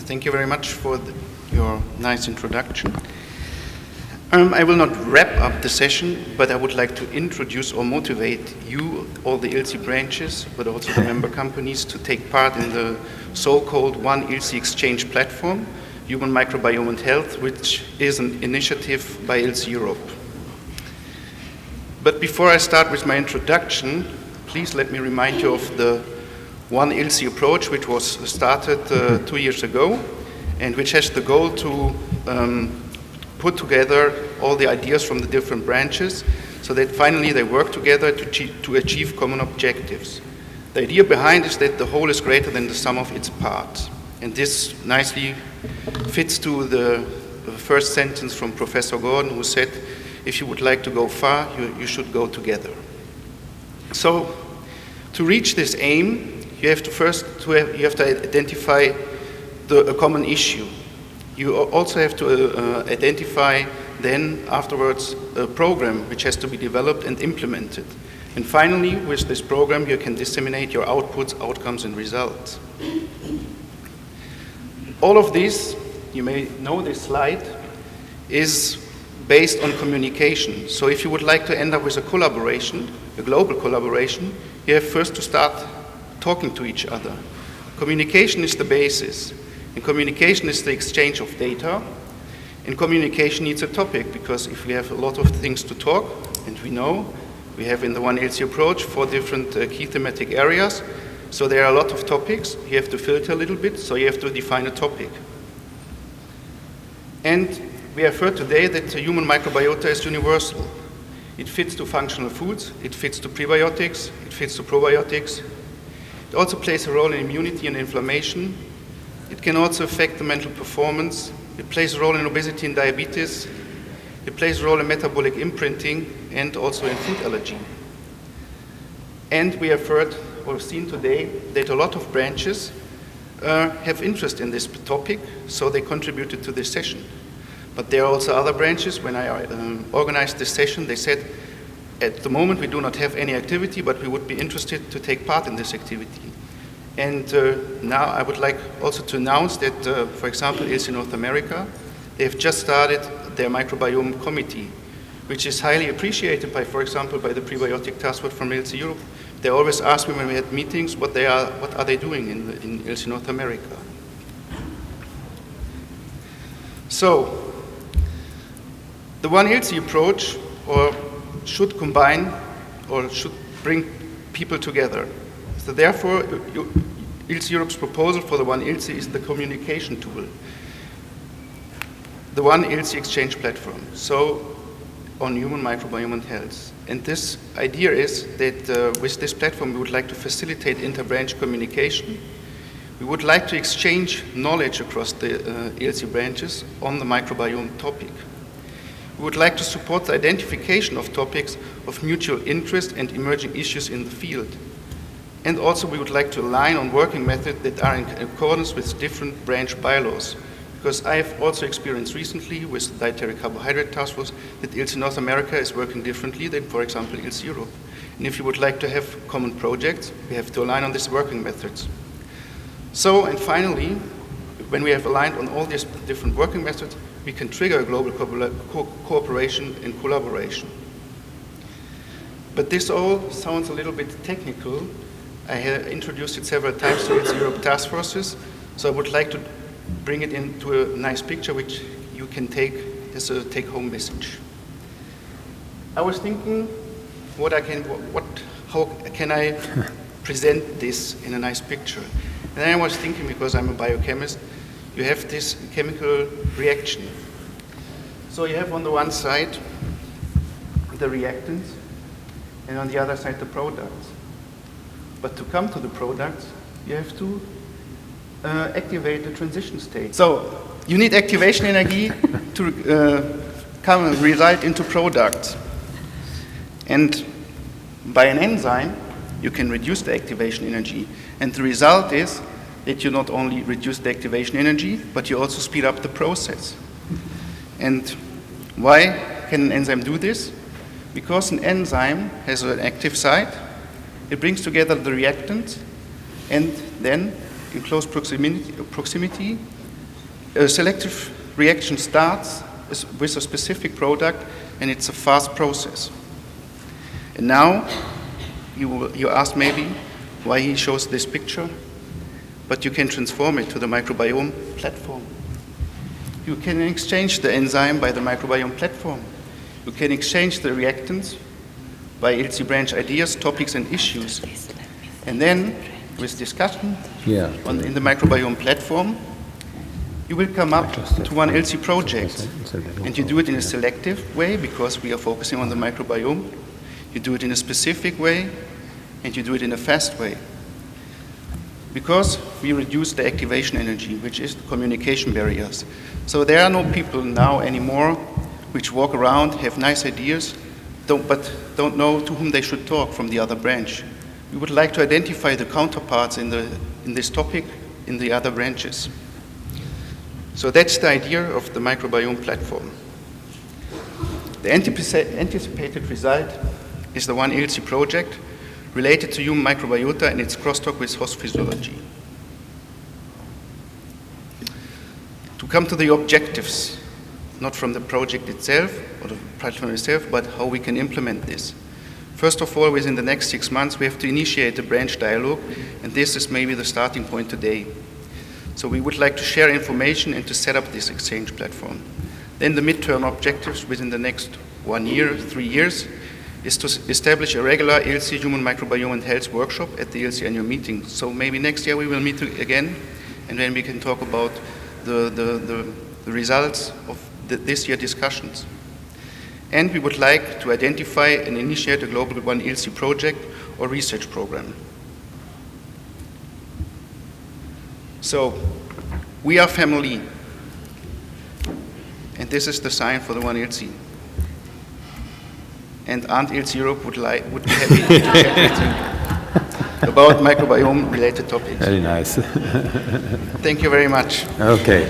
Thank you very much for your nice introduction. I will not wrap up the session, but I would like to introduce or motivate you, all the ILSI branches, but also the member companies, to take part in the so-called One ILSI exchange platform, Human Microbiome and Health, which is an initiative by ILSI Europe. But before I start with my introduction, please let me remind you of the One ILSI approach, which was started 2 years ago, and which has the goal to put together all the ideas from the different branches so that finally they work together to achieve common objectives. The idea behind is that the whole is greater than the sum of its parts. And this nicely fits to the first sentence from Professor Gordon, who said, if you would like to go far, you should go together. So to reach this aim, you have to identify a common issue. You also have to identify then afterwards a program which has to be developed and implemented. And finally, with this program, you can disseminate your outputs, outcomes, and results. All of this, you may know this slide, is based on communication. So if you would like to end up with a collaboration, a global collaboration, you have first to start talking to each other. Communication is the basis. And communication is the exchange of data. And communication needs a topic, because if we have a lot of things to talk, and we know, we have in the One ILSI approach 4 different key thematic areas. So there are a lot of topics. You have to filter a little bit, so you have to define a topic. And we have heard today that the human microbiota is universal. It fits to functional foods, it fits to prebiotics, it fits to probiotics. It also plays a role in immunity and inflammation. It can also affect the mental performance. It plays a role in obesity and diabetes. It plays a role in metabolic imprinting and also in food allergy. And we have heard or seen today that a lot of branches have interest in this topic, so they contributed to this session. But there are also other branches. When I organized this session, they said, at the moment we do not have any activity, but we would be interested to take part in this activity. And now I would like also to announce that, for example, ILSI North America, they have just started their microbiome committee, which is highly appreciated by, for example, by the prebiotic task force from ILSI Europe. They always ask me when we had meetings what are they doing in ILSI North America. So the One ILSI approach should combine or should bring people together. So therefore, ILSI Europe's proposal for the One ILSI is the communication tool, the One ILSI exchange platform, so on human microbiome and health. And this idea is that with this platform, we would like to facilitate inter-branch communication. We would like to exchange knowledge across the ILSI branches on the microbiome topic. We would like to support the identification of topics of mutual interest and emerging issues in the field. And also we would like to align on working methods that are in accordance with different branch bylaws. Because I have also experienced recently with the Dietary Carbohydrate Task Force that ILSI North America is working differently than, for example, ILSI Europe. And if you would like to have common projects, we have to align on these working methods. So, and finally, when we have aligned on all these different working methods, we can trigger a global cooperation and collaboration. But this all sounds a little bit technical. I have introduced it several times to ILSI Europe task forces, so I would like to bring it into a nice picture which you can take as a take-home message. I was thinking, how can I present this in a nice picture? And then I was thinking, because I'm a biochemist, you have this chemical reaction. So you have on the one side the reactants, and on the other side the products. But to come to the products, you have to activate the transition state. So you need activation energy to come and result into products. And by an enzyme, you can reduce the activation energy. And the result is that you not only reduce the activation energy, but you also speed up the process. And why can an enzyme do this? Because an enzyme has an active site. It brings together the reactants, and then in close proximity, A selective reaction starts with a specific product, and it's a fast process. And now, you ask maybe why he shows this picture, but you can transform it to the microbiome platform. You can exchange the enzyme by the microbiome platform. You can exchange the reactants by ILSI branch ideas, topics, and issues. And then, with discussion in the microbiome platform, you will come up to one ILSI project. And you do it in a selective way, because we are focusing on the microbiome. You do it in a specific way, and you do it in a fast way. Because we reduce the activation energy, which is the communication barriers. So there are no people now anymore which walk around, have nice ideas, but don't know to whom they should talk from the other branch. We would like to identify the counterparts in this topic in the other branches. So that's the idea of the microbiome platform. The anticipated result is the One ILSI project related to human microbiota and its crosstalk with host physiology. To come to the objectives, not from the project itself or the platform itself, but how we can implement this. First of all, within the next 6 months, we have to initiate a branch dialogue, and this is maybe the starting point today. So we would like to share information and to set up this exchange platform. Then the midterm objectives within the next 1 year, 3 years, is to establish a regular ILSI Human Microbiome and Health workshop at the ILSI annual meeting. So maybe next year we will meet again, and then we can talk about the results of this year's discussions. And we would like to identify and initiate a global One ILSI project or research program. So, we are family, and this is the sign for the One ILSI. And ILSI Europe would be happy to chat with you about microbiome-related topics. Very nice. Thank you very much. Okay.